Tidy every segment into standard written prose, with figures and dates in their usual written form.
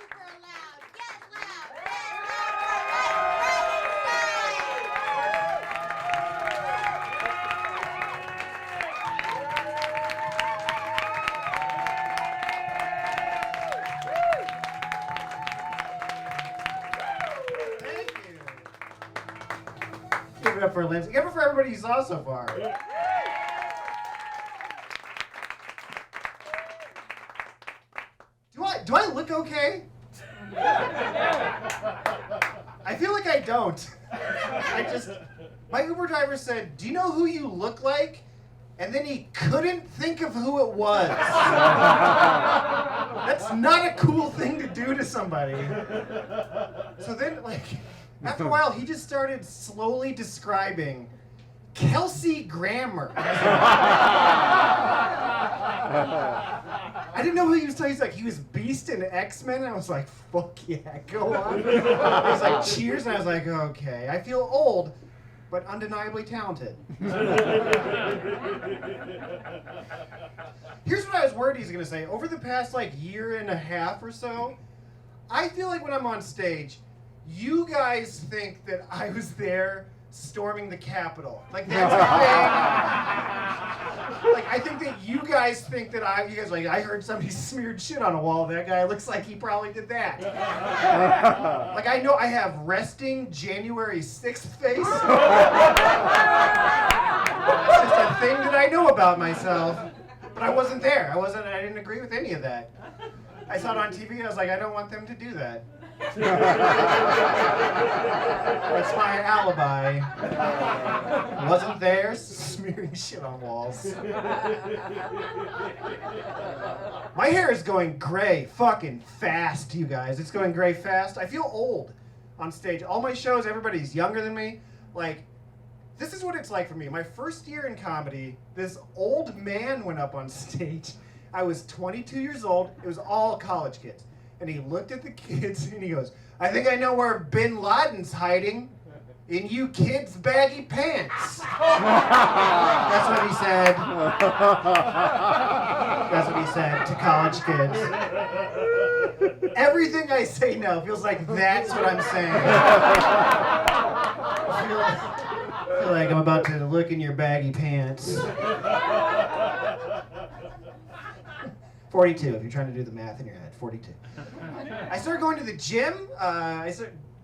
super loud. Get loud. Get loud for Mike Thank you. Give it up for Lindsay. Give it for everybody you saw so far. Do I look okay? I feel like I don't. My Uber driver said, "Do you know who you look like?" And then he couldn't think of who it was. That's not a cool thing to do to somebody. So then, after a while, he just started slowly describing Kelsey Grammer. I didn't know who he was talking. He's like, he was Beast in X-Men. And I was like, fuck yeah, go on. He was like, cheers. And I was like, okay. I feel old, but undeniably talented. Here's what I was worried he's going to say. Over the past, year and a half or so, I feel like when I'm on stage, you guys think that I was there storming the Capitol. That's a thing. I think that you guys think that I heard somebody smeared shit on a wall. That guy looks like he probably did that. I know I have resting January 6th face. It's just a thing that I know about myself. But I wasn't there. I didn't agree with any of that. I saw it on TV and I was like, I don't want them to do that. That's my alibi. Wasn't there, smearing shit on walls. My hair is going gray fucking fast, you guys. It's going gray fast. I feel old on stage. All my shows, everybody's younger than me. This is what it's like for me. My first year in comedy, this old man went up on stage. I was 22 years old. It was all college kids. And he looked at the kids and he goes, "I think I know where Bin Laden's hiding. In you kids' baggy pants." That's what he said. That's what he said to college kids. Everything I say now feels like that's what I'm saying. I feel like I'm about to look in your baggy pants. 42, if you're trying to do the math in your head. 42. I started going to the gym.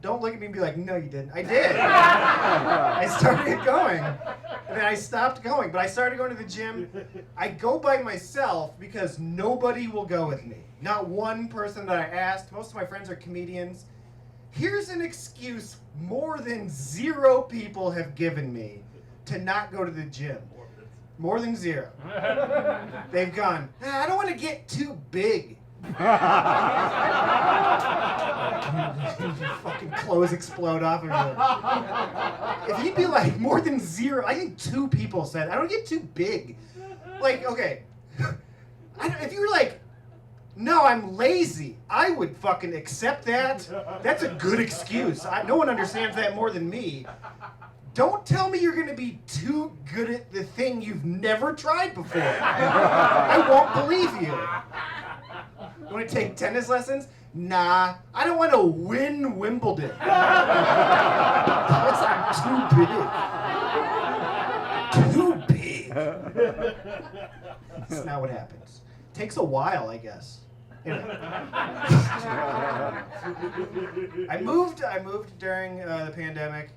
Don't look at me and be like, no, you didn't. I did. I started going. And then I stopped going. But I started going to the gym. I go by myself because nobody will go with me. Not one person that I asked. Most of my friends are comedians. Here's an excuse more than 0 people have given me to not go to the gym. More than 0. They've gone, I don't want to get too big. Fucking clothes explode off of you. If you'd be like, more than 0, I think 2 people said, I don't get too big. Okay. If you were like, no, I'm lazy, I would fucking accept that. That's a good excuse. No one understands that more than me. Don't tell me you're going to be too good at the thing you've never tried before. I won't believe you. You want to take tennis lessons? Nah, I don't want to win Wimbledon. That's too big. That's not what happens. Takes a while, I guess. Anyway. I moved during the pandemic.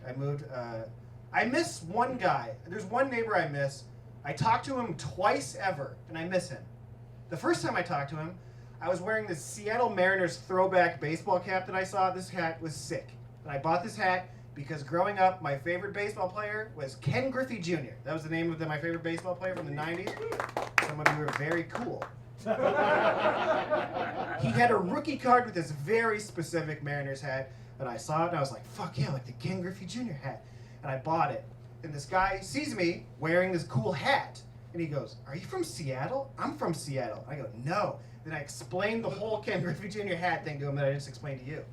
I miss one guy. There's one neighbor I miss. I talked to him twice ever, and I miss him. The first time I talked to him, I was wearing this Seattle Mariners throwback baseball cap that I saw. This hat was sick. And I bought this hat because growing up, my favorite baseball player was Ken Griffey Jr. That was the name of my favorite baseball player from the 90s. Some of you were very cool. He had a rookie card with this very specific Mariners hat, and I saw it, and I was like, fuck yeah, like the Ken Griffey Jr. hat. And I bought it. And this guy sees me wearing this cool hat. And he goes, are you from Seattle? I'm from Seattle. I go, no. Then I explained the whole Ken Griffey Jr. hat thing to him that I just explained to you.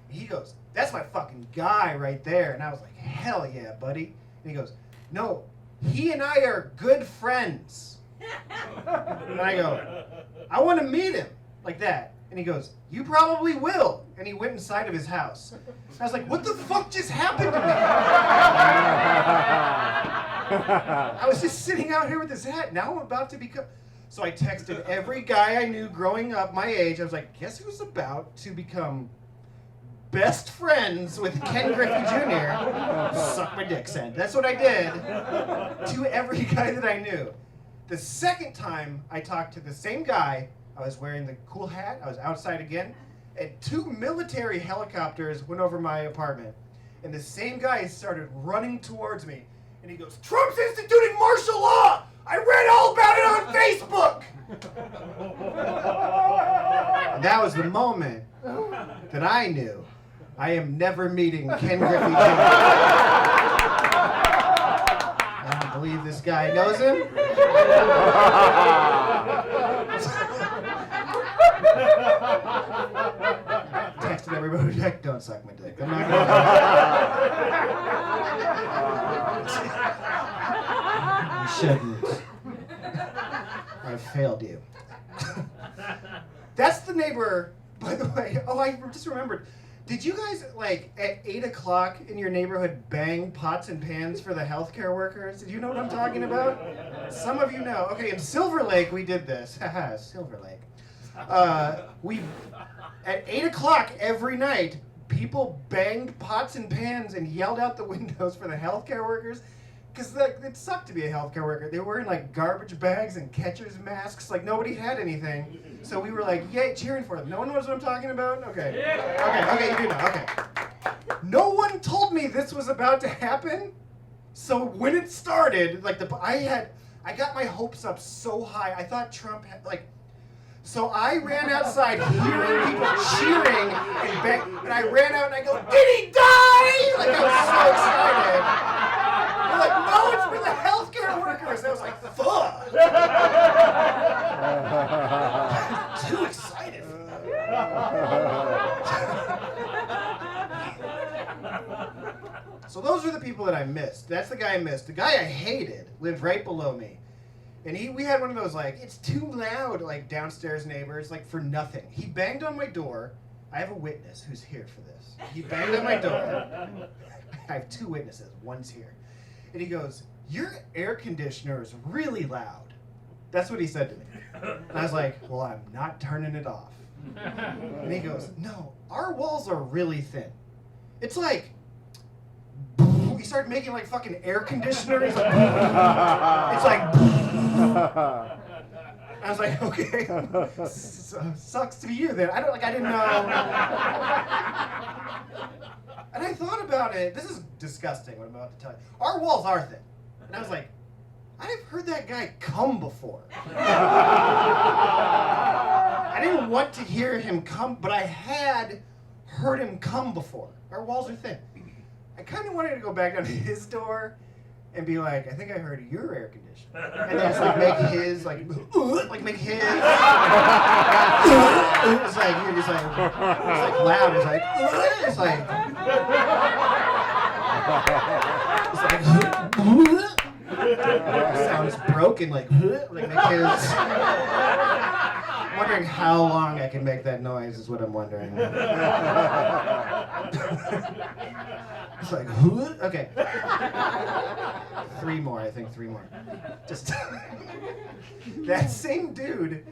And he goes, that's my fucking guy right there. And I was like, hell yeah, buddy. And he goes, no, he and I are good friends. And I go, I want to meet him. Like that. And he goes, "You probably will." And he went inside of his house. I was like, what the fuck just happened to me? I was just sitting out here with this hat. Now I'm about to become... So I texted every guy I knew growing up my age. I was like, guess who's about to become best friends with Ken Griffey Jr.? Suck my dick, said. That's what I did to every guy that I knew. The second time I talked to the same guy, I was wearing the cool hat. I was outside again. And 2 military helicopters went over my apartment. And the same guy started running towards me. And he goes, "Trump's instituting martial law! I read all about it on Facebook!" And that was the moment that I knew I am never meeting Ken Griffey Jr. I don't believe this guy knows him. Texted everybody, like, "Don't suck my dick. I'm not gonna." You shouldn't. I failed you. That's the neighbor, by the way. Oh, I just remembered. Did you guys, like, at 8 o'clock in your neighborhood bang pots and pans for the healthcare workers? Did you know what I'm talking about? Some of you know. Okay, in Silver Lake, we did this. Haha, Silver Lake. We, at 8 o'clock every night, people banged pots and pans and yelled out the windows for the healthcare workers. Because it sucked to be a healthcare worker. They were wearing like garbage bags and catcher's masks. Like nobody had anything. So we were like, yay, cheering for them. No one knows what I'm talking about? Okay. Okay, you do know. Okay. No one told me this was about to happen. So when it started, like I got my hopes up so high. I thought Trump had so I ran outside hearing people cheering and I ran out and I go, "Did he die?" Like I was so excited. They're like, "No, it's for the healthcare workers." I was like, fuck. Too excited for that. So those are the people that I missed. That's the guy I missed. The guy I hated lived right below me. And we had one of those, like, it's too loud, like, downstairs neighbors, like, for nothing. He banged on my door. I have a witness who's here for this. He banged on my door. I have 2 witnesses. One's here. And he goes, "Your air conditioner is really loud." That's what he said to me. And I was like, "Well, I'm not turning it off." And he goes, "No, our walls are really thin. It's like..." He started making like fucking air conditioners. Like, it's like... I was like, okay, sucks to be you then. I didn't know. And I thought about it. This is disgusting what I'm about to tell you. Our walls are thin. And I was like, I've heard that guy come before. I didn't want to hear him come, but I had heard him come before. Our walls are thin. I kind of wanted to go back down to his door and be like, "I think I heard your air conditioner." And then just like make his, like make his. It's like, you're just like, it's like loud. It's like, sounds broken, like make his. I'm wondering how long I can make that noise is what I'm wondering. It's like, okay. 3 more, I think 3 more. Just that same dude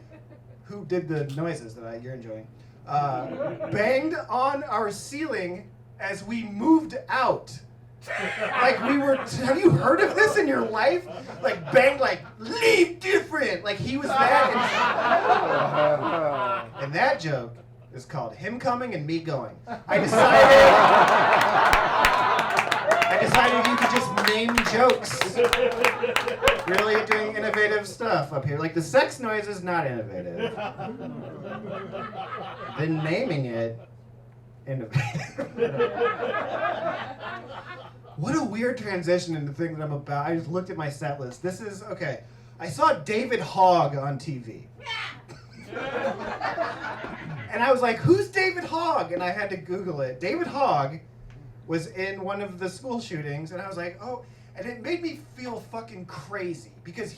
who did the noises that you're enjoying, banged on our ceiling as we moved out. Like we were, have you heard of this in your life? Like banged, like, "Leave different." Like he was that. And that joke is called Him Coming and Me Going. I decided you could just name jokes. Really doing innovative stuff up here. Like the sex noise is not innovative. Then naming it, innovative. What a weird transition into the thing that I'm about. I just looked at my set list. This is, okay. I saw David Hogg on TV. And I was like, "Who's David Hogg?" And I had to Google it. David Hogg was in one of the school shootings, and I was like, oh, and it made me feel fucking crazy. Because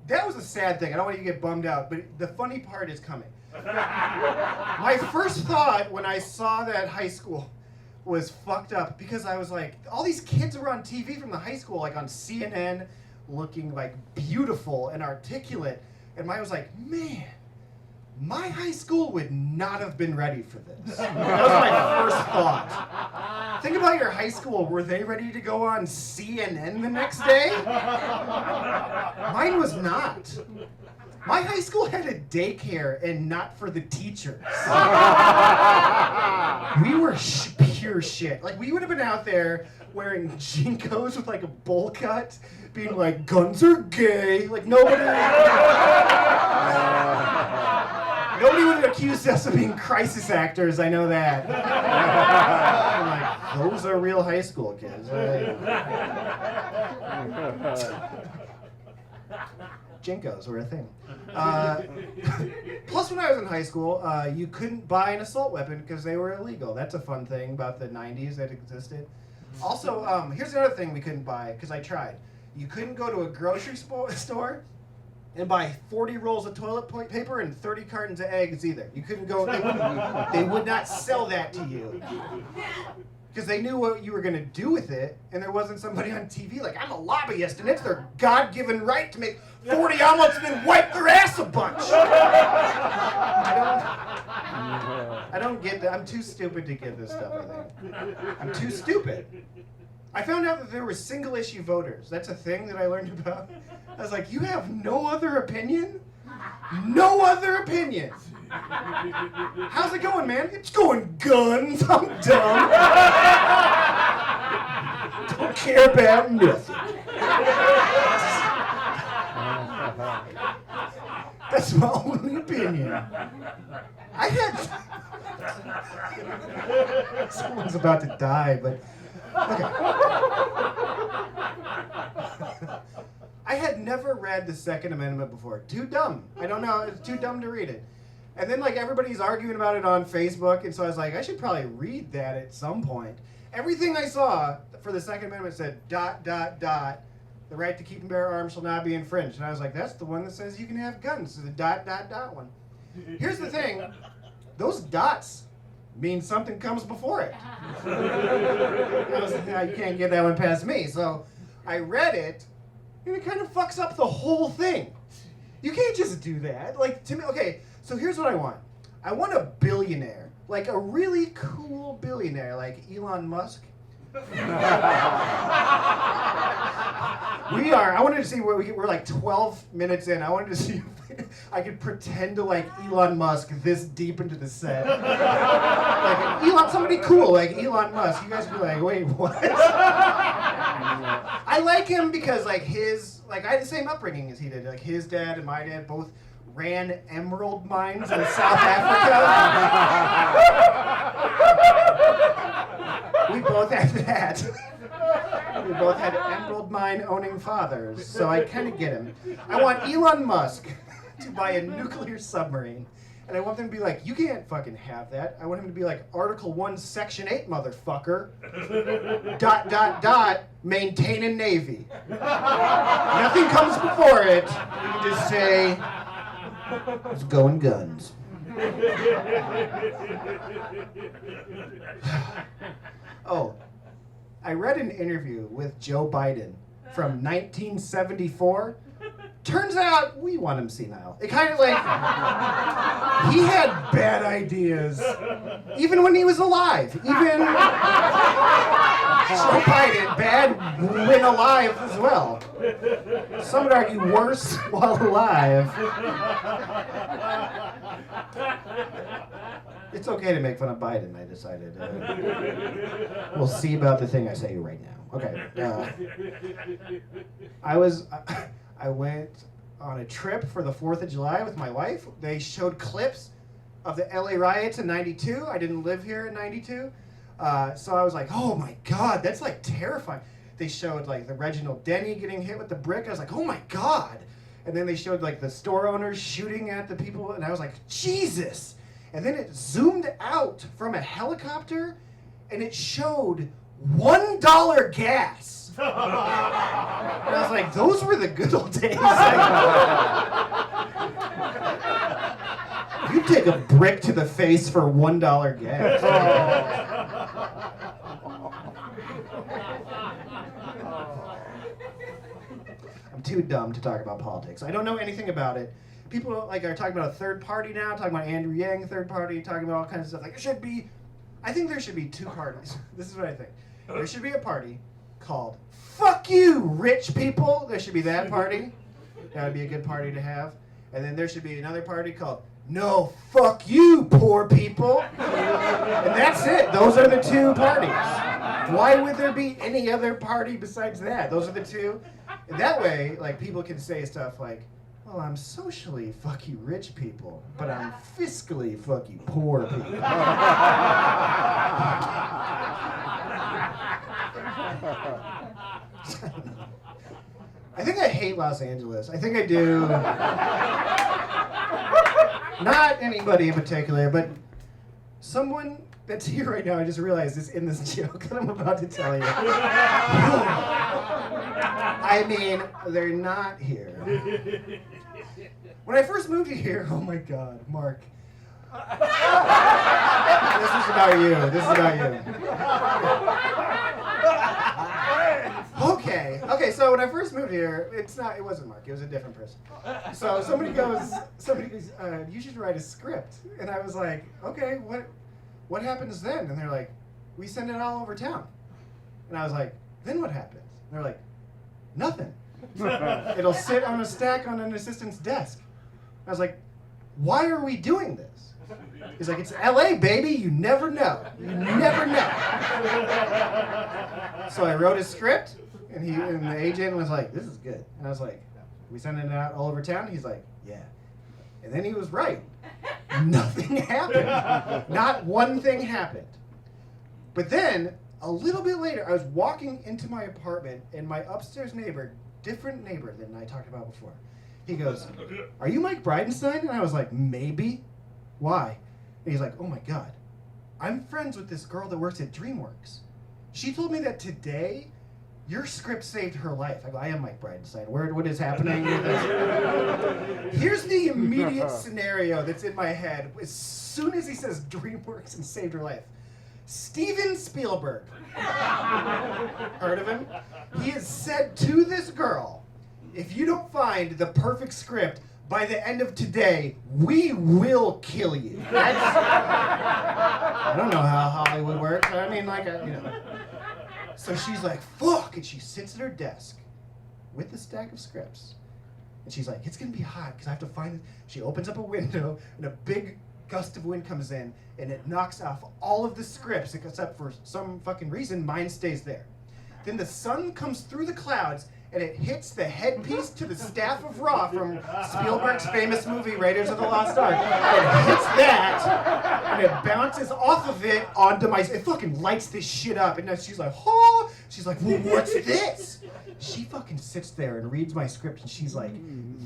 that was a sad thing. I don't want you to get bummed out, but the funny part is coming. My first thought when I saw that high school was fucked up because I was like, all these kids were on TV from the high school, like on CNN, looking like beautiful and articulate. And mine was like, man, my high school would not have been ready for this. That was my first thought. Think about your high school. Were they ready to go on CNN the next day? Mine was not. My high school had a daycare and not for the teachers. We were pure shit. Like, we would have been out there wearing Jinkos with like a bowl cut, being like, guns are gay. Like, nobody would have accused us of being crisis actors, I know that. I'm like, those are real high school kids. Jinkos were a thing. Plus, when I was in high school, you couldn't buy an assault weapon because they were illegal. That's a fun thing about the 90s that existed. Also, here's another thing we couldn't buy because I tried. You couldn't go to a grocery store and buy 40 rolls of toilet paper and 30 cartons of eggs either. You couldn't go, they would not sell that to you. Because they knew what you were going to do with it, and there wasn't somebody on TV like, I'm a lobbyist, and it's their God-given right to make 40 omelets and then wipe their ass a bunch. I don't get that. I'm too stupid to get this stuff, I think. I'm too stupid. I found out that there were single-issue voters. That's a thing that I learned about. I was like, you have no other opinion? No other opinion. How's it going, man? It's going guns. I'm dumb. Don't care about nothing. That's my only opinion. I had... Someone's about to die, but... Okay. I had never read the Second Amendment before. Too dumb. I don't know. It's too dumb to read it. And then, like, everybody's arguing about it on Facebook, and so I was like, I should probably read that at some point. Everything I saw for the Second Amendment said, ... the right to keep and bear arms shall not be infringed. And I was like, that's the one that says you can have guns. So the ... one. Here's the thing. Those dots mean something comes before it. I was like, you can't get that one past me. So I read it, and it kind of fucks up the whole thing. You can't just do that. Like, to me, okay, so here's what I want. I want a billionaire, like a really cool billionaire, like Elon Musk. I wanted to see where we're like 12 minutes in. I wanted to see if I could pretend to like Elon Musk this deep into the set. Like somebody cool like Elon Musk. You guys would be like, wait, what? I like him because like I had the same upbringing as he did. Like his dad and my dad both ran emerald mines in South Africa. We both had that. We both had emerald mine owning fathers, so I kind of get him. I want Elon Musk to buy a nuclear submarine, and I want them to be like, you can't fucking have that. I want him to be like, Article 1, Section 8, motherfucker. ... maintain a navy. Nothing comes before it. You can just say, it's going guns. Oh, I read an interview with Joe Biden from 1974. Turns out we want him senile. It kind of like, he had bad ideas, even when he was alive. Even Joe Biden, bad when alive as well. Some would argue worse while alive. It's okay to make fun of Biden, I decided. We'll see about the thing I say right now. Okay. I went on a trip for the 4th of July with my wife. They showed clips of the LA riots in 92. I didn't live here in 92. So I was like, oh my God, that's like terrifying. They showed like the Reginald Denny getting hit with the brick. I was like, oh my God. And then they showed like the store owners shooting at the people. And I was like, Jesus. And then it zoomed out from a helicopter and it showed $1 gas. And I was like, those were the good old days. We You take a brick to the face for $1 gas. I'm too dumb to talk about politics. I don't know anything about it. People like are talking about a third party now, talking about Andrew Yang third party, talking about all kinds of stuff. Like I think there should be two parties. This is what I think. There should be a party called "Fuck You, Rich People." There should be that party. That would be a good party to have. And then there should be another party called "No, Fuck You, Poor People." And that's it. Those are the two parties. Why would there be any other party besides that? Those are the two. And that way, like, people can say stuff like, well, I'm socially fuck you rich people, but I'm fiscally fuck you poor people. I think I hate Los Angeles. I think I do. Not anybody in particular, but someone that's here right now, I just realized is in this joke that I'm about to tell you. I mean, they're not here. When I first moved here, oh my God, Mark. This is about you. This is about you. Okay, so when I first moved here, it wasn't Mark, it was a different person. So somebody goes, you should write a script. And I was like, okay, what happens then? And they're like, we send it all over town. And I was like, then what happens? And they're like, nothing. It'll sit on a stack on an assistant's desk. I was like, why are we doing this? He's like, it's LA, baby. You never know. You never know. So I wrote a script, and the agent was like, this is good. And I was like, we sending it out all over town? He's like, yeah. And then he was right. Nothing happened. Not one thing happened. But then, a little bit later, I was walking into my apartment, and my upstairs neighbor, different neighbor than I talked about before, he goes, are you Mike Bridenstine? And I was like, maybe. Why? And he's like, oh my God, I'm friends with this girl that works at DreamWorks. She told me that today, your script saved her life. I go, I am Mike Bridenstine. What is happening with this? Here's the immediate scenario that's in my head. As soon as he says DreamWorks and saved her life. Steven Spielberg. Heard of him? He has said to this girl, if you don't find the perfect script by the end of today, we will kill you. I don't know how Hollywood works. I mean, So she's like, fuck, and she sits at her desk with the stack of scripts. And she's like, it's gonna be hot, because I have to find it. She opens up a window, and a big gust of wind comes in, and it knocks off all of the scripts, except for some fucking reason, mine stays there. Then the sun comes through the clouds, and it hits the headpiece to the staff of Raw from Spielberg's famous movie Raiders of the Lost Ark. It hits that, and it bounces off of it onto it fucking lights this shit up. And now she's like, oh, she's like, well, what's this? She fucking sits there and reads my script, and she's like,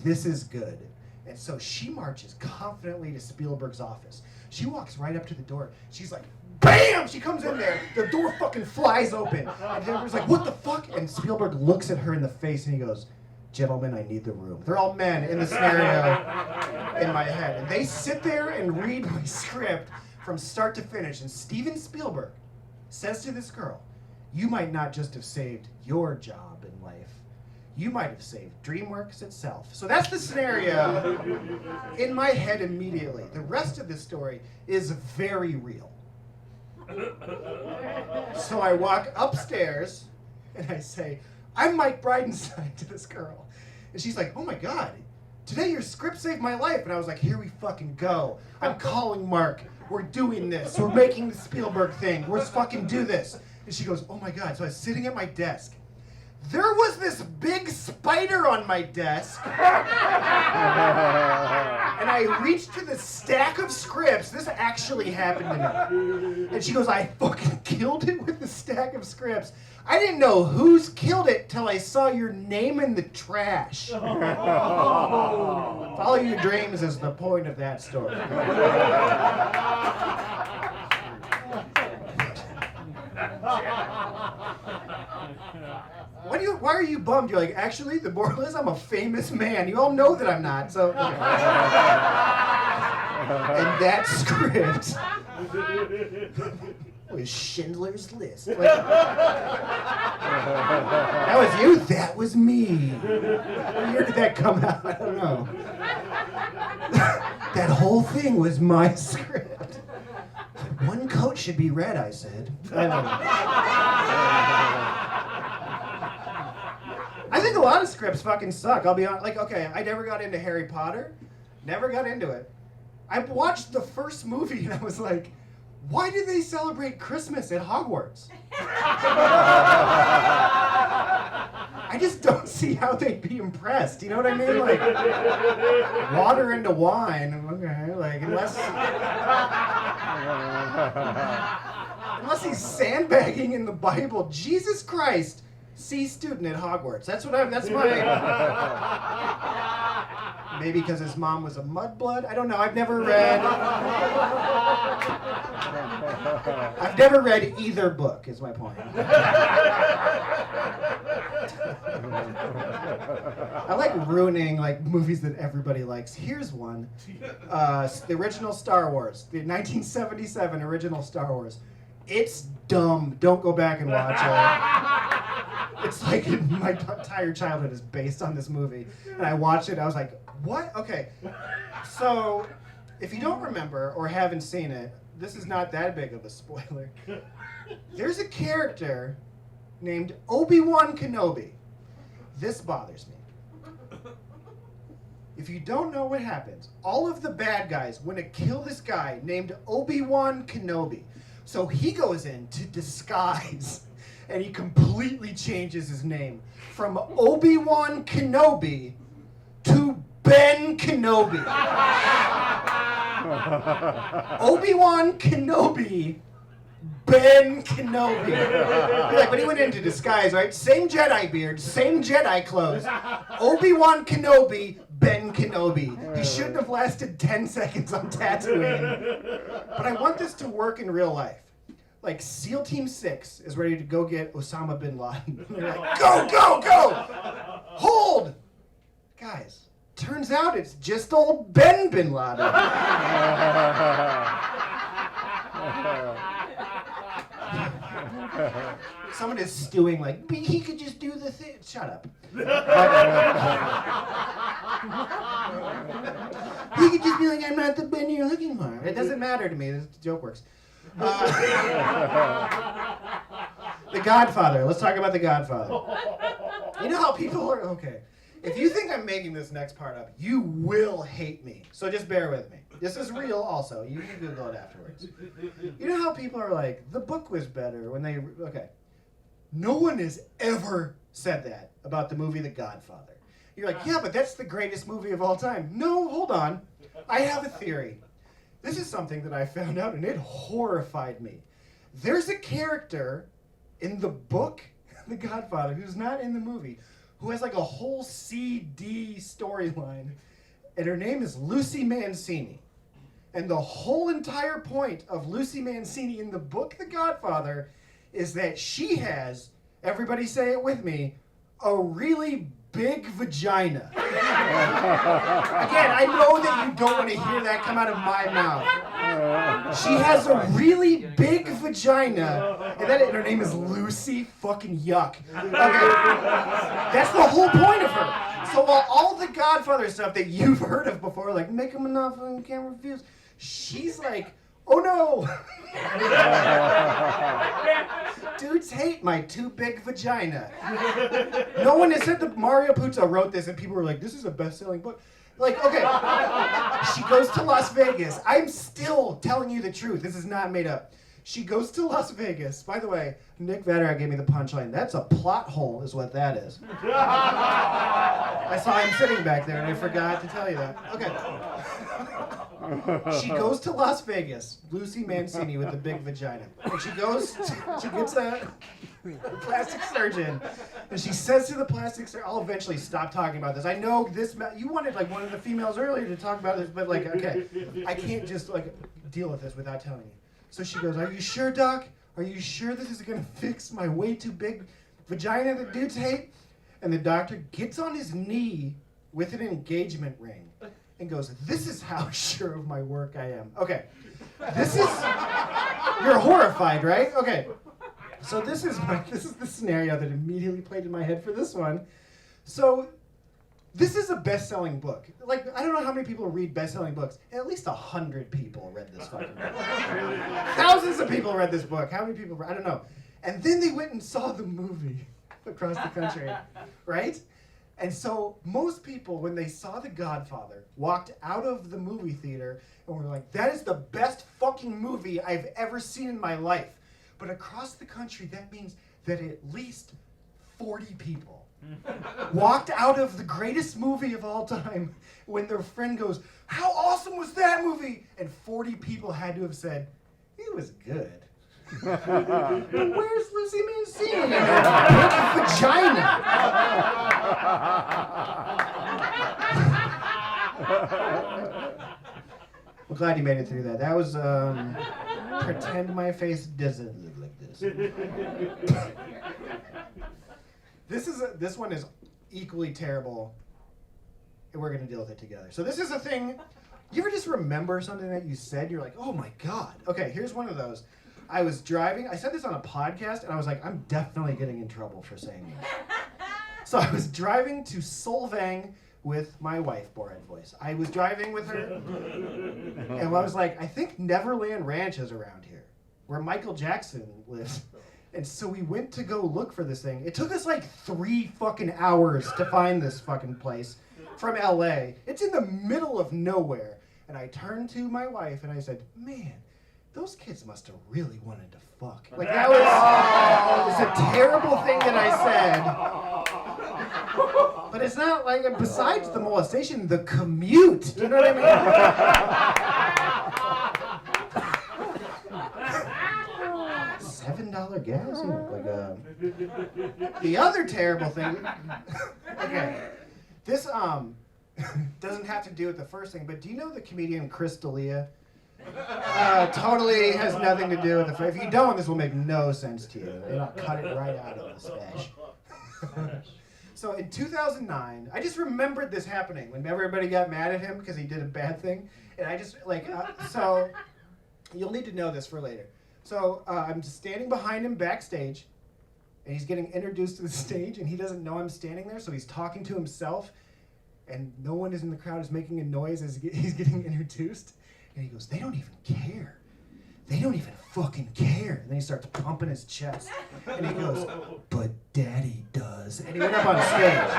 this is good. And so she marches confidently to Spielberg's office. She walks right up to the door. She's like, BAM! She comes in there. The door fucking flies open. And everyone's like, what the fuck? And Spielberg looks at her in the face and he goes, gentlemen, I need the room. They're all men in the scenario in my head. And they sit there and read my script from start to finish. And Steven Spielberg says to this girl, you might not just have saved your job in life. You might have saved DreamWorks itself. So that's the scenario in my head immediately. The rest of this story is very real. So I walk upstairs and I say, I'm Mike Bridenstine to this girl. And she's like, oh my God, today your script saved my life. And I was like, here we fucking go. I'm calling Mark. We're doing this. We're making the Spielberg thing. Let's fucking do this. And she goes, oh my God. So I was sitting at my desk. There was this big spider on my desk. And I reached to the stack of scripts. This actually happened to me. And she goes, I fucking killed it with the stack of scripts. I didn't know who's killed it till I saw your name in the trash. Follow your dreams is the point of that story. Why are you bummed? You're like, actually, the moral is I'm a famous man. You all know that I'm not, so. And that script was Schindler's List. Like, that was you? That was me. What year did that come out? I don't know. That whole thing was my script. One coat should be red, I said. I think a lot of scripts fucking suck. I'll be honest. Like, okay, I never got into Harry Potter. Never got into it. I watched the first movie and I was like, why do they celebrate Christmas at Hogwarts? I just don't see how they'd be impressed. You know what I mean? Like, water into wine. Okay, like, unless he's sandbagging in the Bible. Jesus Christ. C student at Hogwarts. That's my... Maybe because his mom was a mudblood? I don't know. I've never read either book, is my point. I like ruining like movies that everybody likes. Here's one. The original Star Wars. The 1977 original Star Wars. It's dumb. Don't go back and watch it. It's like my entire childhood is based on this movie. And I watched it, I was like, what? Okay. So, if you don't remember or haven't seen it, this is not that big of a spoiler. There's a character named Obi-Wan Kenobi. This bothers me. If you don't know what happens, all of the bad guys want to kill this guy named Obi-Wan Kenobi. So he goes in to disguise. And he completely changes his name from Obi-Wan Kenobi to Ben Kenobi. Obi-Wan Kenobi, Ben Kenobi. Like, when he went into disguise, right? Same Jedi beard, same Jedi clothes. Obi-Wan Kenobi, Ben Kenobi. He shouldn't have lasted 10 seconds on Tatooine. But I want this to work in real life. Like, SEAL Team 6 is ready to go get Osama bin Laden. They're like, go, go, go! Hold! Guys, turns out it's just old Ben bin Laden. Someone is stewing like, he could just do the thing. Shut up. He could just be like, I'm not the Ben you're looking for. It doesn't matter to me. This joke works. The Godfather. Let's talk about The Godfather. You know how people are... Okay. If you think I'm making this next part up, you will hate me. So just bear with me. This is real also. You can Google it afterwards. You know how people are like, the book was better when they... Okay. No one has ever said that about the movie The Godfather. You're like, yeah, but that's the greatest movie of all time. No, hold on. I have a theory. This is something that I found out, and it horrified me. There's a character in the book, The Godfather, who's not in the movie, who has like a whole CD storyline, and her name is Lucy Mancini. And the whole entire point of Lucy Mancini in the book, The Godfather, is that she has, everybody say it with me, a really big vagina. Again, I know that you don't want to hear that come out of my mouth. She has a really big vagina, and her name is Lucy fucking Yuck. Okay, that's the whole point of her. So while all the Godfather stuff that you've heard of before, like make him enough and can't refuse, she's like, oh no. Dudes hate my too big vagina. No one has said that Mario Puzo wrote this and people were like, this is a best-selling book. Like, okay, she goes to Las Vegas. I'm still telling you the truth. This is not made up. She goes to Las Vegas. By the way, Nick Vader gave me the punchline. That's a plot hole is what that is. I saw him sitting back there and I forgot to tell you that. Okay. She goes to Las Vegas, Lucy Mancini with the big vagina. And she gets a plastic surgeon, and she says to the plastic surgeon, I'll eventually stop talking about this. I know this, you wanted like one of the females earlier to talk about this, but like, okay, I can't just like deal with this without telling you. So she goes, are you sure, Doc? Are you sure this is gonna fix my way too big vagina that dudes hate? And the doctor gets on his knee with an engagement ring. and goes, "This is how sure of my work I am." Okay, this is, you're horrified, right? Okay, so this is the scenario that immediately played in my head for this one. So this is a best-selling book. Like, I don't know how many people read best-selling books. At least 100 people read this fucking book. Thousands of people read this book. How many people? I don't know. And then they went and saw the movie across the country, right? And so most people, when they saw The Godfather, walked out of the movie theater and were like, "That is the best fucking movie I've ever seen in my life." But across the country, that means that at least 40 people walked out of the greatest movie of all time when their friend goes, "How awesome was that movie?" And 40 people had to have said, "It was good." But where's Lucy Mancini and her big vagina? I'm glad you made it through that. That was, pretend my face doesn't look like this. This one is equally terrible, and we're gonna deal with it together. So this is a thing. You ever just remember something that you said? You're like, "Oh my God." Okay, here's one of those. I was driving. I said this on a podcast, and I was like, I'm definitely getting in trouble for saying this. So I was driving to Solvang with my wife, Borat voice. I was driving with her, and I was like, I think Neverland Ranch is around here, where Michael Jackson lives. And so we went to go look for this thing. It took us like 3 fucking hours to find this fucking place from LA. It's in the middle of nowhere. And I turned to my wife and I said, "Man, those kids must have really wanted to fuck." Like, that was it's a terrible thing that I said. But it's not like, besides the molestation, the commute. Do you know what I mean? $7 gas? The other terrible thing. Okay. This doesn't have to do with the first thing, but do you know the comedian Chris D'Elia? Totally has nothing to do with the first. If you don't, this will make no sense to you. And I'll cut it right out of the stash. So in 2009, I just remembered this happening when everybody got mad at him because he did a bad thing. And I just, so you'll need to know this for later. So I'm just standing behind him backstage, and he's getting introduced to the stage, and he doesn't know I'm standing there, so he's talking to himself, and no one is in the crowd is making a noise as he's getting introduced. And he goes, "They don't even care. They don't even fucking care." And then he starts pumping his chest. And he goes, "But Daddy does." And he went up on stage.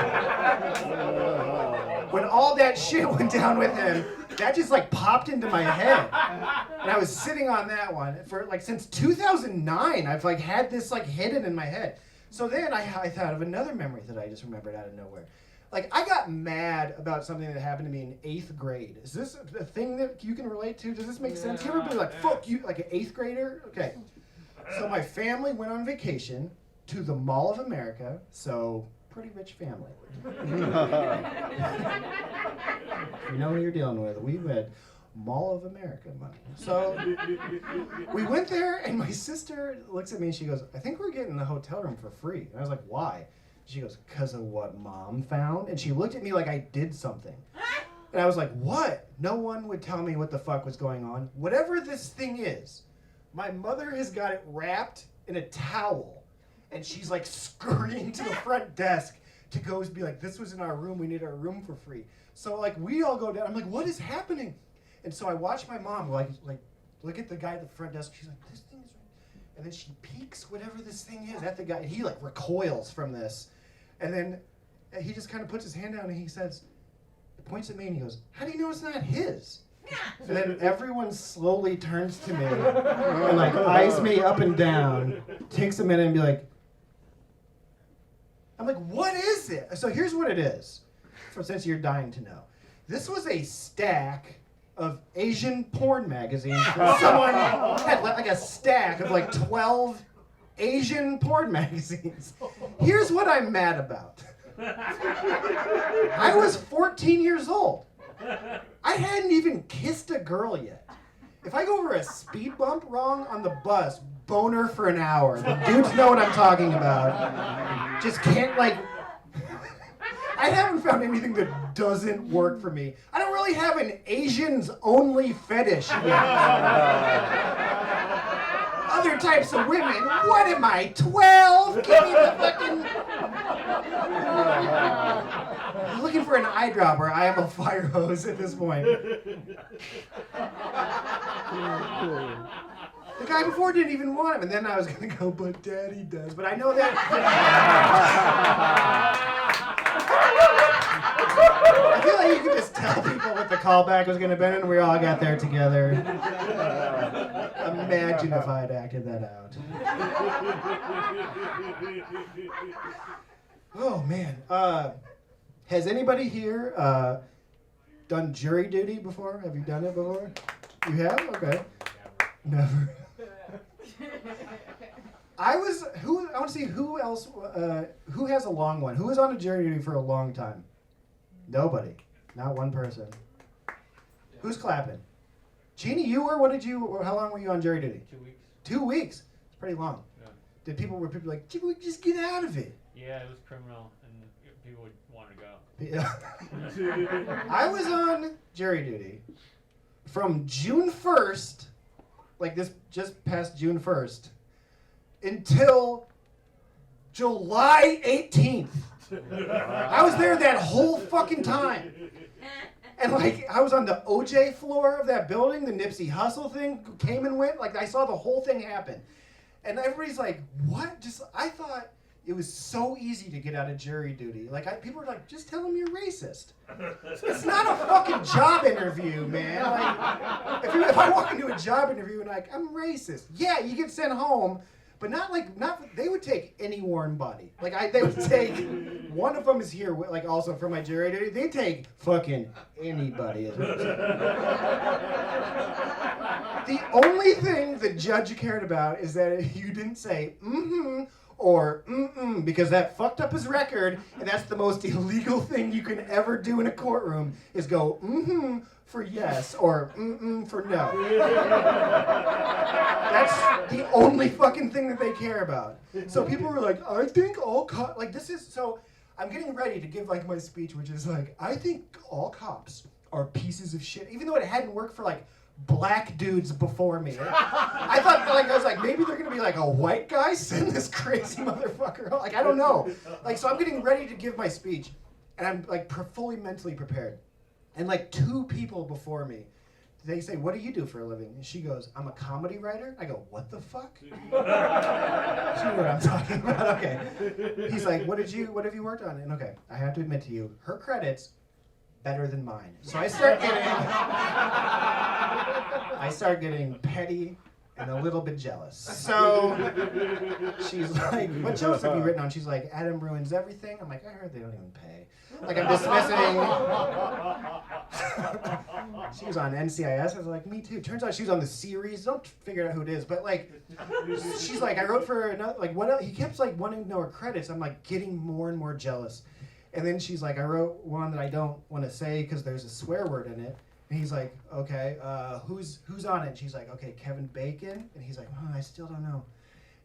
When all that shit went down with him, that just like popped into my head. And I was sitting on that one for like since 2009. I've like had this like hidden in my head. So then I thought of another memory that I just remembered out of nowhere. Like, I got mad about something that happened to me in 8th grade. Is this a thing that you can relate to? Does this make sense? You ever be like, "Fuck you," like an 8th grader? Okay. So my family went on vacation to the Mall of America, so pretty rich family. You know who you're dealing with. We had Mall of America money. So we went there, and my sister looks at me and she goes, "I think we're getting the hotel room for free." And I was like, "Why?" She goes, "'Cause of what Mom found." And she looked at me like I did something. And I was like, "What?" No one would tell me what the fuck was going on. Whatever this thing is, my mother has got it wrapped in a towel. And she's like scurrying to the front desk to go be like, "This was in our room. We need our room for free." So like we all go down. I'm like, "What is happening?" And so I watch my mom like look at the guy at the front desk. She's like, "This thing is right." And then she peeks whatever this thing is at the guy. And he like recoils from this. And then he just kind of puts his hand down and he says, points at me and he goes, "How do you know it's not his?" And then everyone slowly turns to me and like eyes me up and down, takes a minute and be like, I'm like, "What is it?" So here's what it is, since you're dying to know. This was a stack of Asian porn magazines. Someone had like a stack of like 12 Asian porn magazines. Here's what I'm mad about. I was 14 years old. I hadn't even kissed a girl yet. If I go over a speed bump wrong on the bus, boner for an hour. The dudes know what I'm talking about. Just can't like... I haven't found anything that doesn't work for me. I don't really really have an Asians only fetish with other types of women. What am I, 12? Give me the fucking... I'm looking for an eyedropper. I have a fire hose at this point. The guy before didn't even want him, and then I was gonna go, but Daddy does. But I know that. I feel like you could just tell people what the callback was gonna be, and we all got there together. Imagine if I'd acted that out. Oh man. Has anybody here done jury duty before? Have you done it before? You have? Okay. Never. I want to see who else, who has a long one? Who was on a jury duty for a long time? Nobody. Not one person. Who's clapping? Jeannie, you were? How long were you on jury duty? 2 weeks. 2 weeks? It's pretty long. Yeah. Were people like, just get out of it? Yeah, it was criminal, and people would want to go. Yeah. I was on jury duty from June 1st, like this just past June 1st, until July 18th. I was there that whole fucking time. And like, I was on the OJ floor of that building, the Nipsey Hussle thing came and went. Like, I saw the whole thing happen. And everybody's like, what? I thought it was so easy to get out of jury duty. Like, people were like, just tell them you're racist. It's not a fucking job interview, man. Like, if I walk into a job interview and like, I'm racist. Yeah, you get sent home, but they would take any warm body. Like, they would take, one of them is here, like, also for my jury duty. They take fucking anybody. The only thing the judge cared about is that you didn't say, mm-hmm, or mm-mm, because that fucked up his record, and that's the most illegal thing you can ever do in a courtroom, is go, mm-hmm, for yes, or mm-mm for no. That's the only fucking thing that they care about. So people were like, I think all cops, like this is, so I'm getting ready to give like my speech, which is like, I think all cops are pieces of shit, even though it hadn't worked for like black dudes before me. I thought, like, I was like, maybe they're gonna be like a white guy send this crazy motherfucker home. Like, I don't know. Like, so I'm getting ready to give my speech, and I'm like fully mentally prepared. And like 2 people before me, they say, what do you do for a living? And she goes, I'm a comedy writer. I go, what the fuck? She knew what I'm talking about. Okay. He's like, what have you worked on? And okay, I have to admit to you, her credits better than mine. So I start getting petty and a little bit jealous. So she's like, what jokes have you written on? She's like, Adam ruins everything. I'm like, I heard they don't even pay. Like, I'm dismissing. She was on NCIS. I was like, me too. Turns out she was on the series. Don't figure out who it is. But like, she's like, I wrote for another, like, what else? He kept like wanting to know her credits. I'm like getting more and more jealous. And then she's like, I wrote one that I don't want to say because there's a swear word in it. And he's like, okay, who's on it? And she's like, okay, Kevin Bacon. And he's like, oh, I still don't know.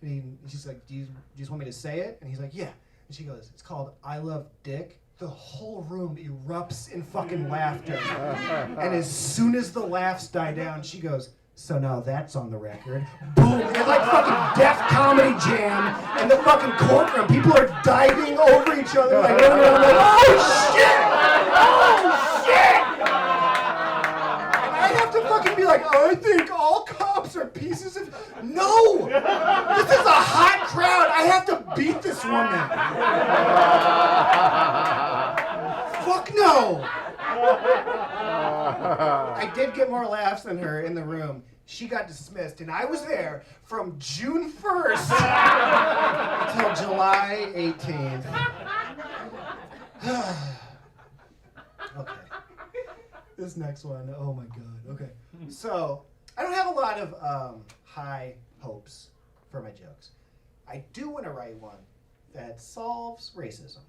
And she's like, do you just want me to say it? And he's like, yeah. And she goes, it's called I Love Dick. The whole room erupts in fucking laughter. And as soon as the laughs die down, she goes, so now that's on the record. Boom! It's like fucking Def Comedy Jam in the fucking courtroom. People are diving over each other like, running around like, oh shit! Oh shit! And I have to fucking be like, I think all cops are pieces of... No! This is a hot crowd. I have to beat this woman. Fuck no! I did get more laughs than her in the room. She got dismissed, and I was there from June 1st until July 18th. Okay. This next one, oh my god. Okay. So, I don't have a lot of high hopes for my jokes. I do want to write one that solves racism.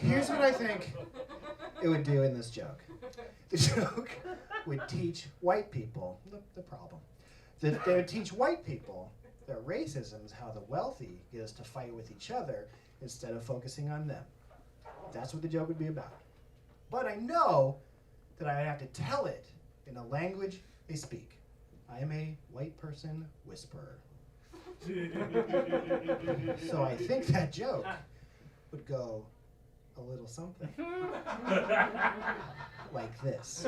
Here's what I think it would do in this joke. The joke would teach white people the problem. They would teach white people that racism is how the wealthy get us to fight with each other instead of focusing on them. That's what the joke would be about. But I know that I have to tell it in a language they speak. I am a white person whisperer. So I think that joke would go a little something like this.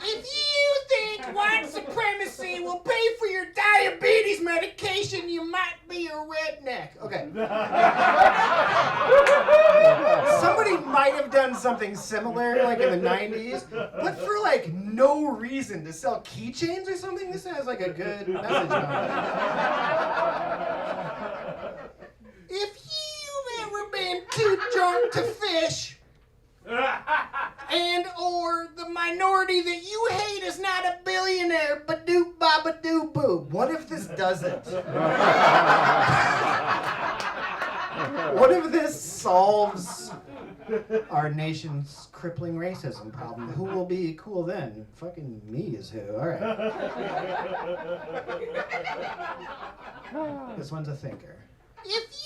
If you think white supremacy will pay for your diabetes medication, you might be a redneck. Okay. Somebody might have done something similar like in the 90s, but for like no reason to sell keychains or something. This has like a good message on it. If you've ever been too drunk to fish, and or the minority that you hate is not a billionaire, ba-doop ba-ba-doo boo. What if this doesn't? What if this solves our nation's crippling racism problem? Who will be cool then? Fucking me is who. All right. This one's a thinker. If you...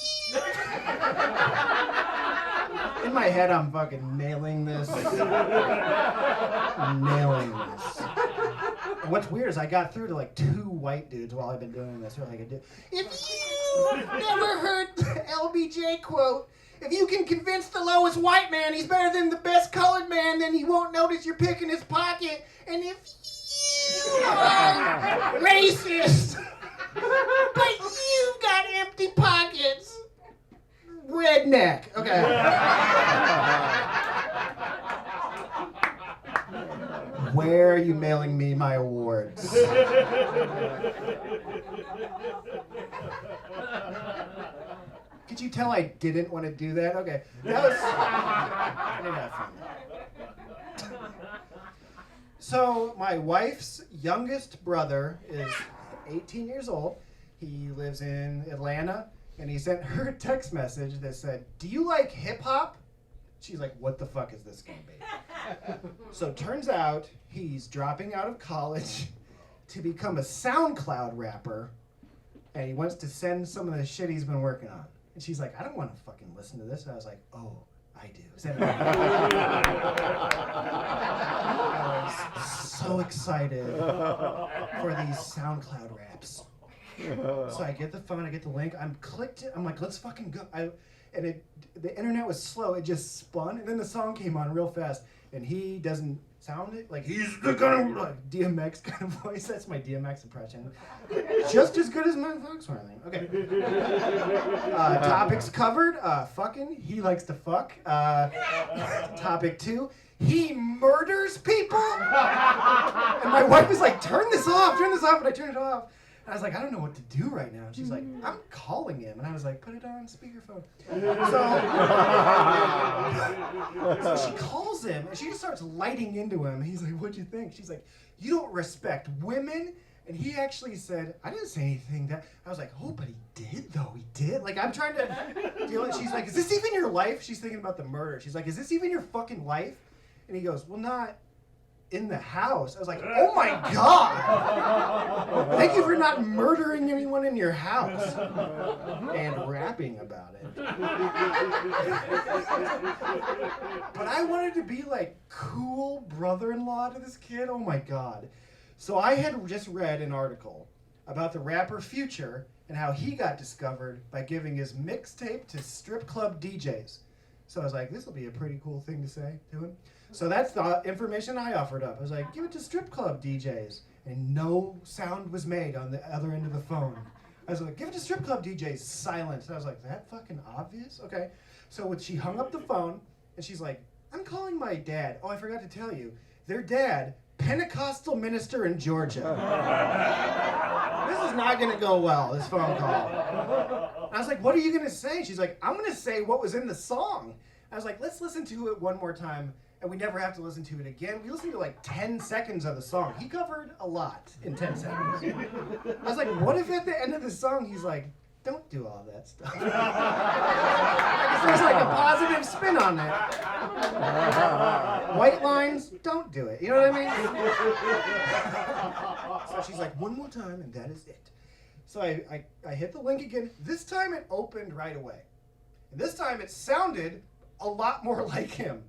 In my head, I'm fucking nailing this. Nailing this. And what's weird is I got through to like 2 white dudes while I've been doing this. They're like, if you never heard the LBJ quote, if you can convince the lowest white man he's better than the best colored man, then he won't notice you're picking his pocket. And if you are racist, but you've got empty pockets, redneck. Okay. Where are you mailing me my awards? Could you tell I didn't want to do that? Okay. That was... I didn't have fun. So, my wife's youngest brother is 18 years old. He lives in Atlanta. And he sent her a text message that said, "Do you like hip hop?" She's like, "What the fuck is this gonna be?" So turns out he's dropping out of college to become a SoundCloud rapper, and he wants to send some of the shit he's been working on. And she's like, "I don't want to fucking listen to this." And I was like, "Oh, I do." Send it over. I was so excited for these SoundCloud raps. So I get the phone, I get the link, I'm like, let's fucking go. The internet was slow, it just spun, and then the song came on real fast, and he doesn't sound it, like he's the kind of like DMX kind of voice. That's my DMX impression. Just as good as my Volkswagen. Okay. Topics covered, fucking, he likes to fuck. Topic 2. He murders people? And my wife was like, turn this off, and I turned it off. And I was like, I don't know what to do right now. And she's like, I'm calling him. And I was like, put it on speakerphone. So she calls him, and she just starts lighting into him. He's like, what'd you think? She's like, you don't respect women? And he actually said, I didn't say anything that. I was like, oh, but he did, though. He did. Like, I'm trying to deal with it. She's like, is this even your life? She's thinking about the murder. She's like, is this even your fucking life? And he goes, well, not in the house. I was like, oh my God! Thank you for not murdering anyone in your house and rapping about it. But I wanted to be like cool brother-in-law to this kid. Oh my God. So I had just read an article about the rapper Future and how he got discovered by giving his mixtape to strip club DJs. So I was like, this will be a pretty cool thing to say to him. So that's the information I offered up. I was like, give it to strip club DJs. And no sound was made on the other end of the phone. I was like, give it to strip club DJs. Silence. And I was like, that fucking obvious? Okay. So she hung up the phone, and she's like, I'm calling my dad. Oh, I forgot to tell you. Their dad, Pentecostal minister in Georgia. This is not going to go well, this phone call. And I was like, what are you going to say? She's like, I'm going to say what was in the song. I was like, let's listen to it one more time. And we never have to listen to it again. We listened to like 10 seconds of the song. He covered a lot in 10 seconds. I was like, what if at the end of the song he's like, don't do all that stuff. I guess there's like a positive spin on it. White lines, don't do it. You know what I mean? So she's like, one more time and that is it. So I hit the link again. This time it opened right away. And this time it sounded a lot more like him.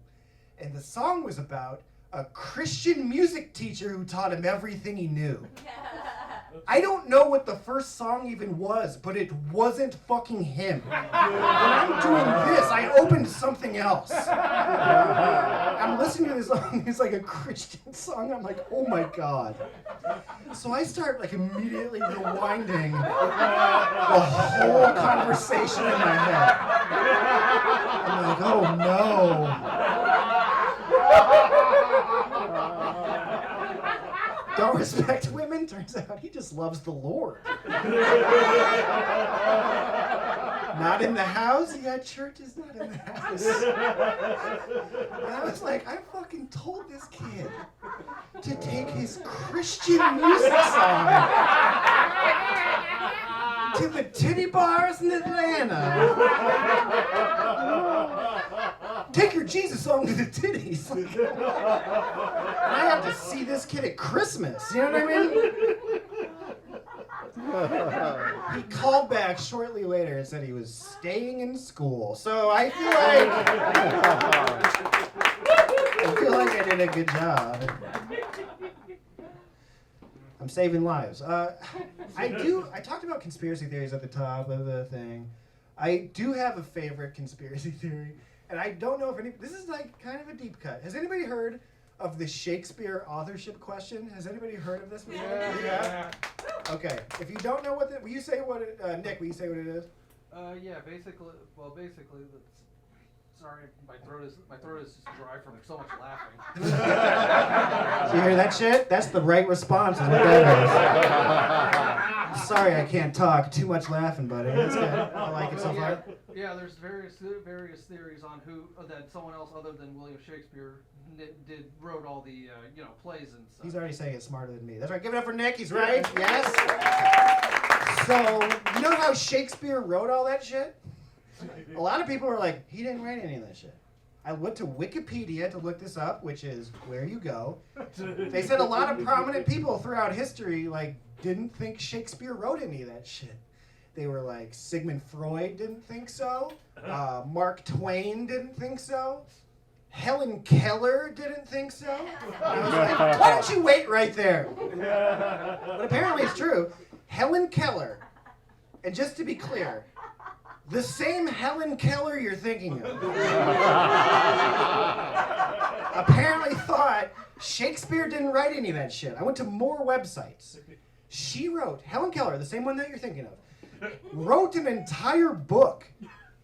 And the song was about a Christian music teacher who taught him everything he knew. I don't know what the first song even was, but it wasn't fucking him. When I'm doing this, I opened something else. I'm listening to this song, it's like a Christian song. I'm like, oh my God. So I start like immediately rewinding the whole conversation in my head. I'm like, oh no. Don't respect women? Turns out he just loves the Lord. Not in the house? Yeah, church is not in the house. And I was like, I fucking told this kid to take his Christian music song to the titty bars in Atlanta. Take your Jesus song to the titties. And I have to see this kid at Christmas. You know what I mean? He called back shortly later and said he was staying in school. So I feel like I did a good job. I'm saving lives. I talked about conspiracy theories at the top of the thing. I do have a favorite conspiracy theory. And I don't know if this is like kind of a deep cut. Has anybody heard of the Shakespeare authorship question? Has anybody heard of this before? Yeah. Okay. If you don't know what will you say what it, Nick, will you say what it is? Yeah, basically, that's, sorry, my throat is just dry from so much laughing. You hear that shit? That's the right response, is what that is. Sorry, I can't talk. Too much laughing, buddy. That's good. I like it so far. Yeah, there's various theories on who that someone else other than William Shakespeare wrote all the plays and stuff. He's already saying it smarter than me. That's right. Give it up for Nick. He's right. Yes. So you know how Shakespeare wrote all that shit? A lot of people are like, he didn't write any of that shit. I went to Wikipedia to look this up, which is where you go. They said a lot of prominent people throughout history didn't think Shakespeare wrote any of that shit. They were like, Sigmund Freud didn't think so. Mark Twain didn't think so. Helen Keller didn't think so. And I was like, why don't you wait right there? But apparently it's true. Helen Keller, and just to be clear, the same Helen Keller you're thinking of, apparently thought Shakespeare didn't write any of that shit. I went to more websites. She wrote, Helen Keller, the same one that you're thinking of, wrote an entire book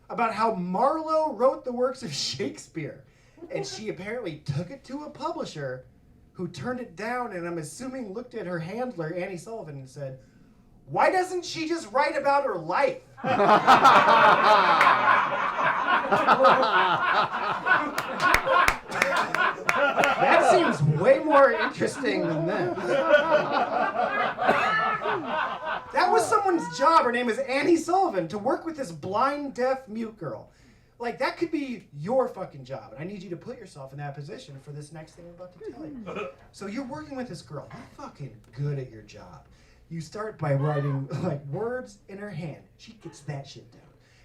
about how Marlowe wrote the works of Shakespeare. And she apparently took it to a publisher who turned it down, and I'm assuming looked at her handler, Annie Sullivan, and said, why doesn't she just write about her life? That seems way more interesting than this. That was someone's job. Her name is Annie Sullivan, to work with this blind, deaf, mute girl. Like, that could be your fucking job. And I need you to put yourself in that position for this next thing I'm about to tell you. So you're working with this girl. You're fucking good at your job. You start by writing, words in her hand. She gets that shit down.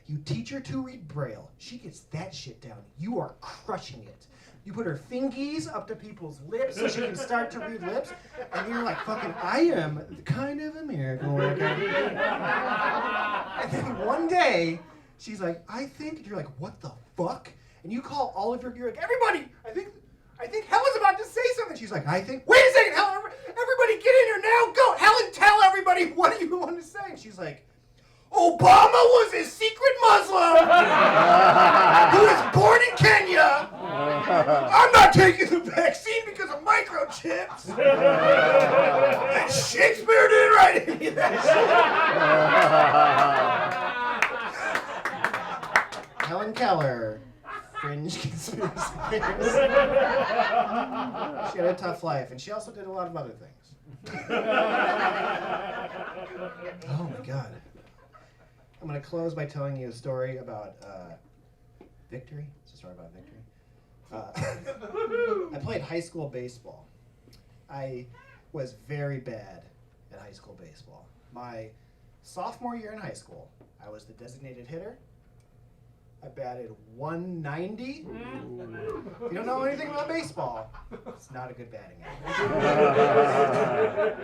You teach her to read Braille. She gets that shit down. You are crushing it. You put her fingies up to people's lips so she can start to read lips. And you're like, fucking, I am kind of a miracle worker. And then one day, she's like, I think, and you're like, what the fuck? And you call all of you're like, everybody, I think Helen's about to say something. She's like, wait a second, Helen, everybody get in here now, go. Helen, tell everybody, what do you want to say? And she's like, Obama was a secret Muslim who was born in Kenya. I'm not taking the vaccine because of microchips. And Shakespeare didn't write any of that shit. Helen Keller, fringe conspiracy theorist. She had a tough life, and she also did a lot of other things. Oh my God. I'm going to close by telling you a story about victory. It's a story about victory. I played high school baseball. I was very bad at high school baseball. My sophomore year in high school, I was the designated hitter. I batted 190. If you don't know anything about baseball, it's not a good batting average.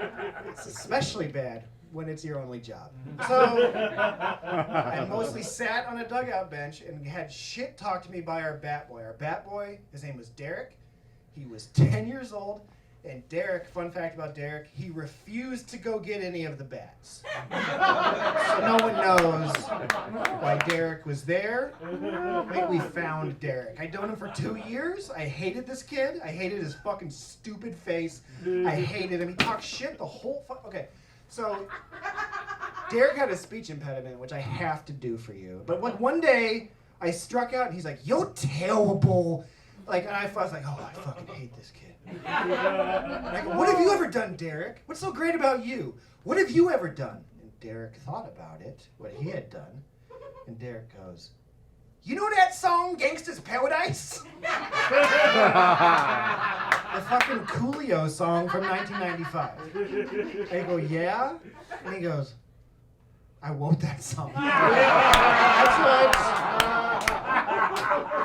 It's especially bad when it's your only job. So I mostly sat on a dugout bench and had shit talked to me by our bat boy. Our bat boy, his name was Derek. He was 10 years old. And Derek, fun fact about Derek, he refused to go get any of the bats. So no one knows why Derek was there. I think we found Derek. I'd known him for 2 years. I hated this kid. I hated his fucking stupid face. I hated him. He talked shit the whole okay. So Derek had a speech impediment, which I have to do for you. But like one day I struck out and he's like, "You're terrible." Like, and I was like, "Oh, I fucking hate this kid." And I go, "What have you ever done, Derek? What's so great about you? What have you ever done?" And Derek thought about it, what he had done. And Derek goes, "You know that song, Gangsta's Paradise?" The fucking Coolio song from 1995. I go, "Yeah?" And he goes, "I wrote that song." That's what.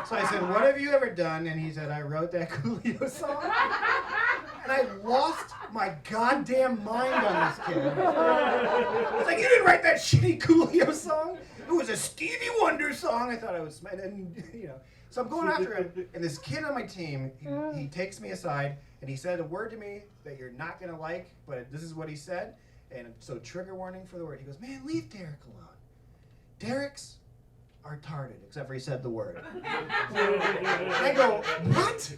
So I said, "What have you ever done?" And he said, "I wrote that Coolio song." And I lost my goddamn mind on this kid. I was like, "You didn't write that shitty Coolio song? It was a Stevie Wonder song." I thought I was, and you know. So I'm going after him, and this kid on my team, he takes me aside, and he said a word to me that you're not gonna like, but this is what he said. And so trigger warning for the word. He goes, "Man, leave Derek alone. Derek's are retarded," except for he said the word. And I go, "What?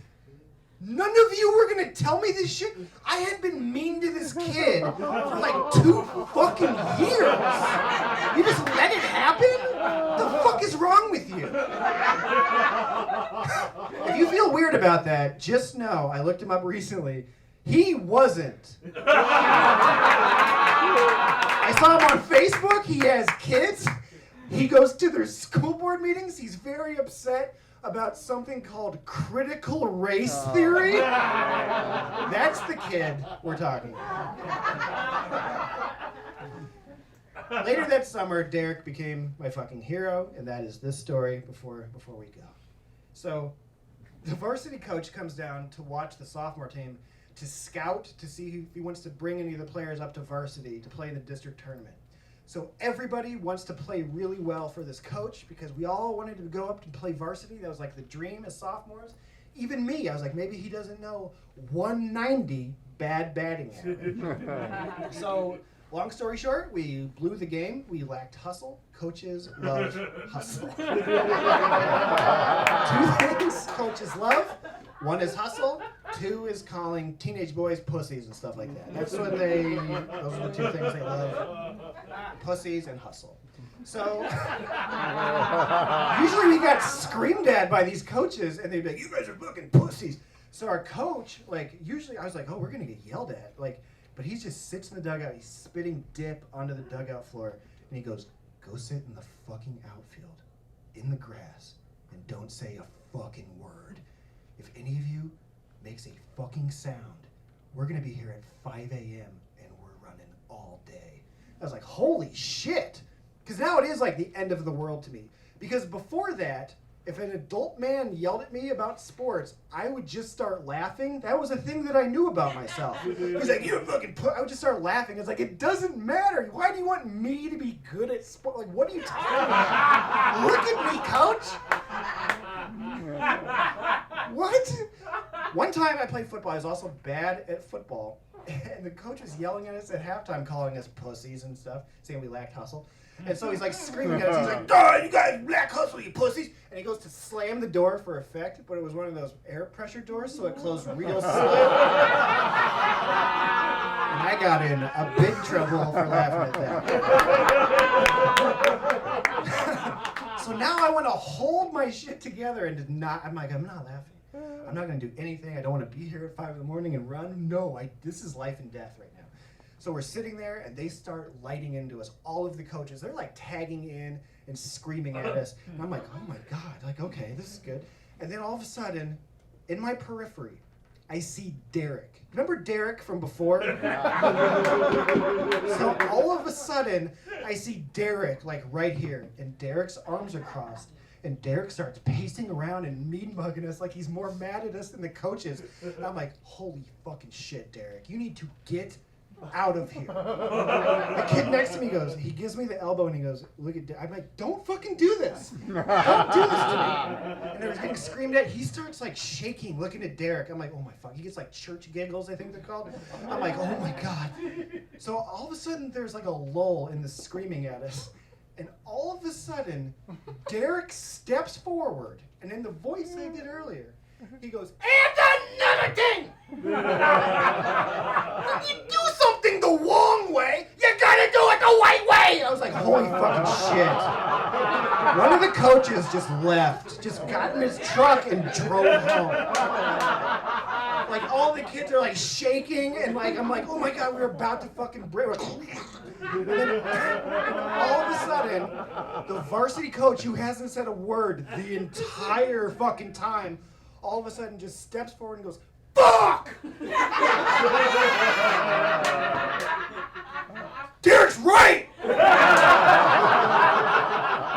None of you were gonna tell me this shit? I had been mean to this kid for like 2 fucking years. You just let it happen? The fuck is wrong with you?" If you feel weird about that, just know, I looked him up recently. He wasn't. I saw him on Facebook. He has kids. He goes to their school board meetings. He's very upset about something called critical race theory. That's the kid we're talking about. Later that summer, Derek became my fucking hero, and that is this story before we go. So the varsity coach comes down to watch the sophomore team to scout to see if he wants to bring any of the players up to varsity to play in the district tournament. So everybody wants to play really well for this coach because we all wanted to go up and play varsity. That was like the dream as sophomores. Even me, I was like, maybe he doesn't know 190 bad batting average. So long story short, we blew the game. We lacked hustle. Coaches love hustle. 2 things coaches love. 1 is hustle. 2 is calling teenage boys pussies and stuff like that. That's what those are the 2 things they love. Pussies and hustle. So usually we got screamed at by these coaches and they'd be like, "You guys are fucking pussies." So our coach, like, usually I was like, "Oh, we're gonna get yelled at." Like, but he just sits in the dugout, he's spitting dip onto the dugout floor, and he goes, "Go sit in the fucking outfield, in the grass, and don't say a fucking word. If any of you makes a fucking sound, we're gonna be here at 5 a.m. and we're running all day." I was like, holy shit. Because now it is like the end of the world to me. Because before that, if an adult man yelled at me about sports, I would just start laughing. That was a thing that I knew about myself. He's like, "You're fucking I would just start laughing. It's like, it doesn't matter. Why do you want me to be good at sport? Like, what are you talking about? Look at me, coach. What? One time I played football. I was also bad at football. And the coach was yelling at us at halftime, calling us pussies and stuff, saying we lacked hustle. And so he's like screaming at us. He's like, "Oh, you guys lack hustle, you pussies!" And he goes to slam the door for effect, but it was one of those air pressure doors, so it closed real slow. And I got in a big trouble for laughing at that. So now I want to hold my shit together and I'm not laughing. I'm not going to do anything. I don't want to be here at 5 in the morning and run. No, this is life and death right now. So we're sitting there, and they start lighting into us. All of the coaches, they're like tagging in and screaming at us. And I'm like, oh my God, like, okay, this is good. And then all of a sudden, in my periphery, I see Derek. Remember Derek from before? So all of a sudden, I see Derek like right here, and Derek's arms are crossed. And Derek starts pacing around and mean mugging us like he's more mad at us than the coaches. And I'm like, holy fucking shit, Derek. You need to get out of here. The kid next to me goes, he gives me the elbow and he goes, look at Derek. I'm like, don't fucking do this. Don't do this to me. And I was getting screamed at. He starts like shaking, looking at Derek. I'm like, oh my fuck. He gets like church giggles, I think they're called. I'm like, oh my God. So all of a sudden there's like a lull in the screaming at us. And all of a sudden, Derek steps forward, and in the voice I did earlier, he goes, and another thing! When you do something the wrong way, you gotta do it the right way! I was like, holy fucking shit. One of the coaches just left, just got in his truck and drove home. Like, all the kids are like shaking, and like, I'm like, oh my God, we're about to fucking break. And then, all of a sudden, the varsity coach, who hasn't said a word the entire fucking time, all of a sudden just steps forward and goes, fuck! Derek's right!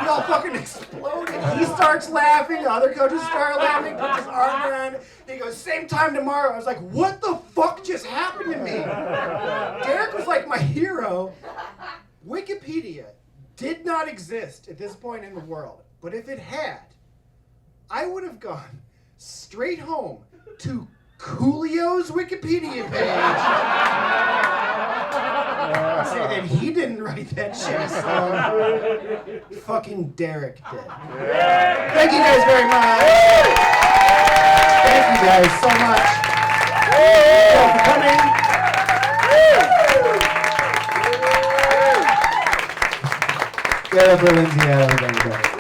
We all fucking exploded. He starts laughing, the other coaches start laughing, puts his arm around. He goes, same time tomorrow. I was like, what the fuck just happened to me? Derek was like my hero. Wikipedia did not exist at this point in the world. But if it had, I would have gone straight home to Coolio's Wikipedia page. Say that he didn't write that shit song. Fucking Derek did. Thank you guys very much. Thank you guys so much. Thanks for coming. Get up for Lindsay.